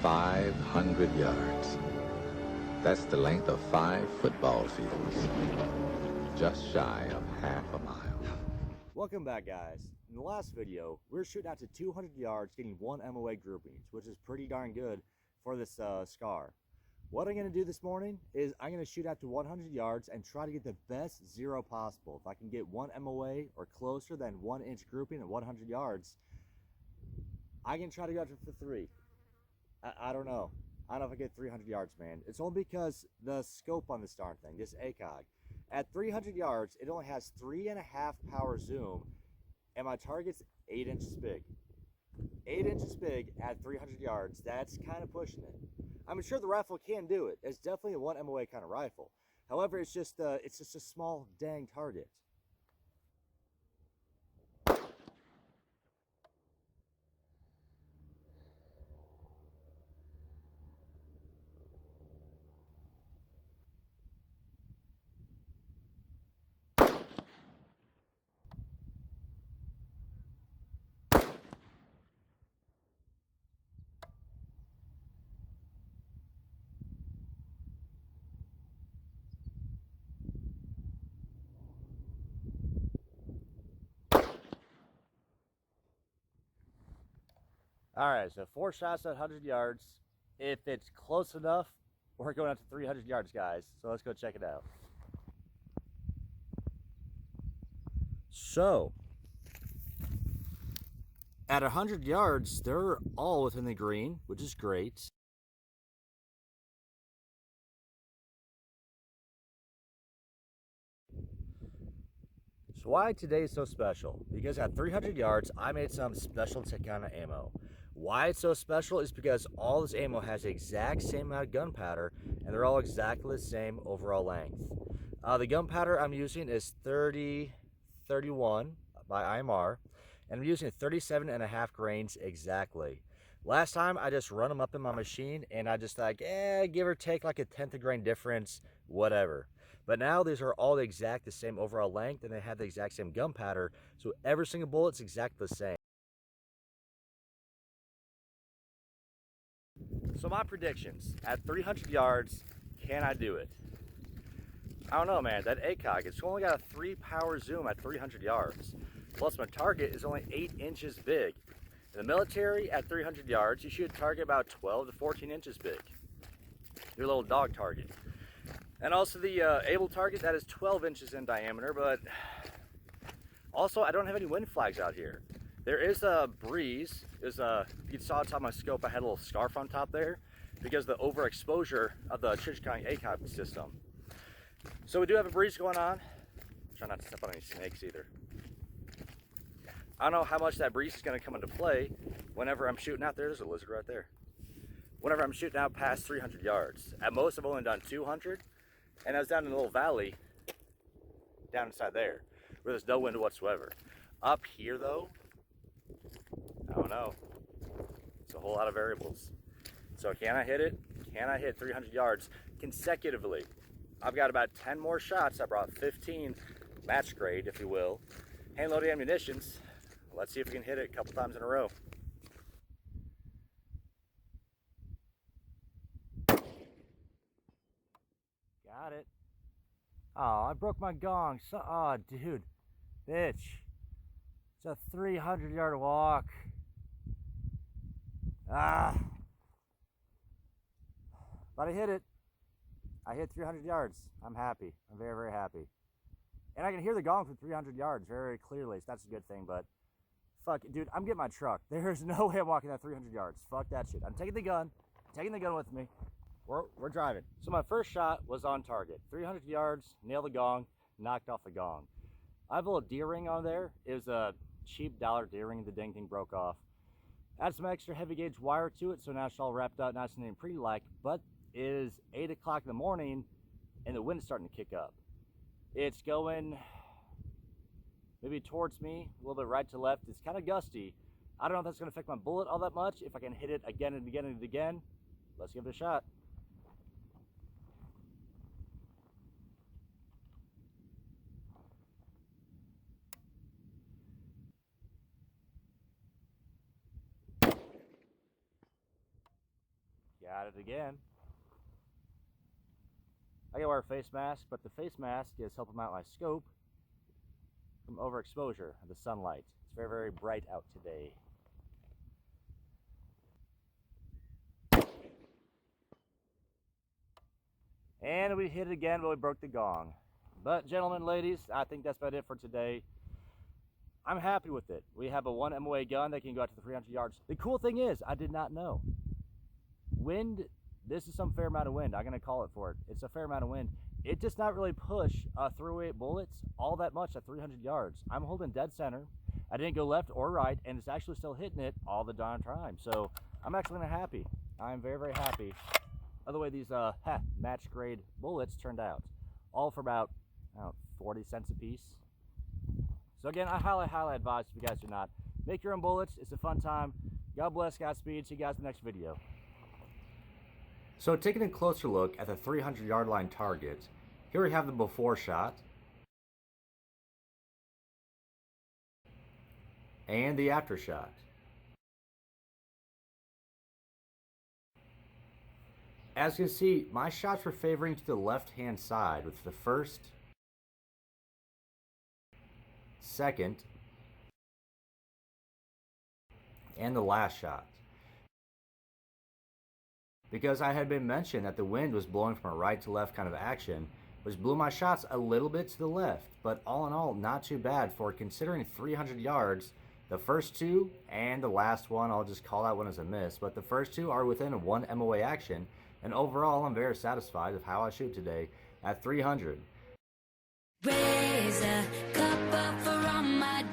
500 yards. That's the length of 5 football fields. Just shy of half a mile. Welcome back, guys. In the last video, we were shooting out to 200 yards, getting 1 MOA groupings, which is pretty darn good for this SCAR. What I'm going to do this morning is I'm going to shoot out to 100 yards and try to get the best zero possible. If I can get 1 MOA or closer than 1 inch grouping at 100 yards, I can try to go out for 3. I don't know. I don't know if I get 300 yards, man. It's only because the scope on this darn thing, this ACOG, at 300 yards, it only has 3.5 power zoom, and my target's 8 inches big. 8 inches big at 300 yards, that's kind of pushing it. I'm sure the rifle can do it. It's definitely a 1 MOA kind of rifle. However, it's just a small dang target. All right, so 4 shots at 100 yards. If it's close enough, we're going out to 300 yards, guys. So let's go check it out. So, at 100 yards, they're all within the green, which is great. So why today is so special? Because at 300 yards, I made some special Takana ammo. Why it's so special is because all this ammo has the exact same amount of gunpowder, and they're all exactly the same overall length. The gunpowder I'm using is 3031 by IMR, and I'm using 37.5 grains exactly. Last time I just run them up in my machine, and I just like, give or take like a 1/10 of grain difference, whatever. But now these are all the same overall length, and they have the exact same gunpowder, so every single bullet's exactly the same. So my predictions, at 300 yards, can I do it? I don't know, man. That ACOG, it's only got a 3 power zoom at 300 yards. Plus my target is only 8 inches big. In the military, at 300 yards, you should target about 12 to 14 inches big. Your little dog target. And also the able target, that is 12 inches in diameter, but also I don't have any wind flags out here. There is a breeze. You saw on top of my scope, I had a little scarf on top there because of the overexposure of the Chichikang ACOG system. So we do have a breeze going on. Try not to step on any snakes either. I don't know how much that breeze is going to come into play whenever I'm shooting out. There's a lizard right there. Whenever I'm shooting out past 300 yards. At most, I've only done 200, and I was down in a little valley down inside there where there's no wind whatsoever. Up here, though, I don't know. It's a whole lot of variables. So can I hit it? Can I hit 300 yards consecutively? I've got about 10 more shots. I brought 15 match grade, if you will, hand loaded ammunitions. Let's see if we can hit it a couple times in a row. Got it. Oh, I broke my gong. Oh, dude. Bitch. It's a 300-yard walk. But I hit it. I hit 300 yards. I'm happy. I'm very, very happy. And I can hear the gong from 300 yards very, very clearly, so that's a good thing, but fuck it, dude, I'm getting my truck. There's no way I'm walking that 300 yards. Fuck that shit. I'm taking the gun. I'm taking the gun with me. We're driving. So my first shot was on target. 300 yards, nailed the gong, knocked off the gong. I have a little deer ring on there. It was a cheap dollar deer ring. The dang thing broke off. Add some extra heavy gauge wire to it, so now it's all wrapped up nice and pretty like, but it is 8 o'clock in the morning and the wind's starting to kick up. It's going maybe towards me, a little bit right to left. It's kind of gusty. I don't know if that's going to affect my bullet all that much. If I can hit it again and again and again, let's give it a shot. Got it again. I gotta wear a face mask, but the face mask is helping out my scope from overexposure of the sunlight. It's very, very bright out today. And we hit it again, but we broke the gong. But gentlemen, ladies, I think that's about it for today. I'm happy with it. We have a 1 MOA gun that can go out to the 300 yards. The cool thing is, I did not know. Wind, this is some fair amount of wind. I'm gonna call it for it. It's a fair amount of wind. It does not really push 308 bullets all that much at 300 yards. I'm holding dead center. I didn't go left or right, and it's actually still hitting it all the darn time. So I'm actually happy. I'm very, very happy of the way these match grade bullets turned out. All for about 40 cents a piece. So again, I highly advise, if you guys do not, make your own bullets. It's a fun time. God bless, Godspeed. See you guys in the next video. So taking a closer look at the 300-yard line target, here we have the before shot and the after shot. As you can see, my shots were favoring to the left-hand side with the first, second, and the last shot. Because I had been mentioned that the wind was blowing from a right to left kind of action, which blew my shots a little bit to the left, but all in all, not too bad for considering 300 yards. The first two and the last one, I'll just call that one as a miss, but the first two are within a 1 MOA action, and overall, I'm very satisfied with how I shoot today at 300. Raise a cup up for all my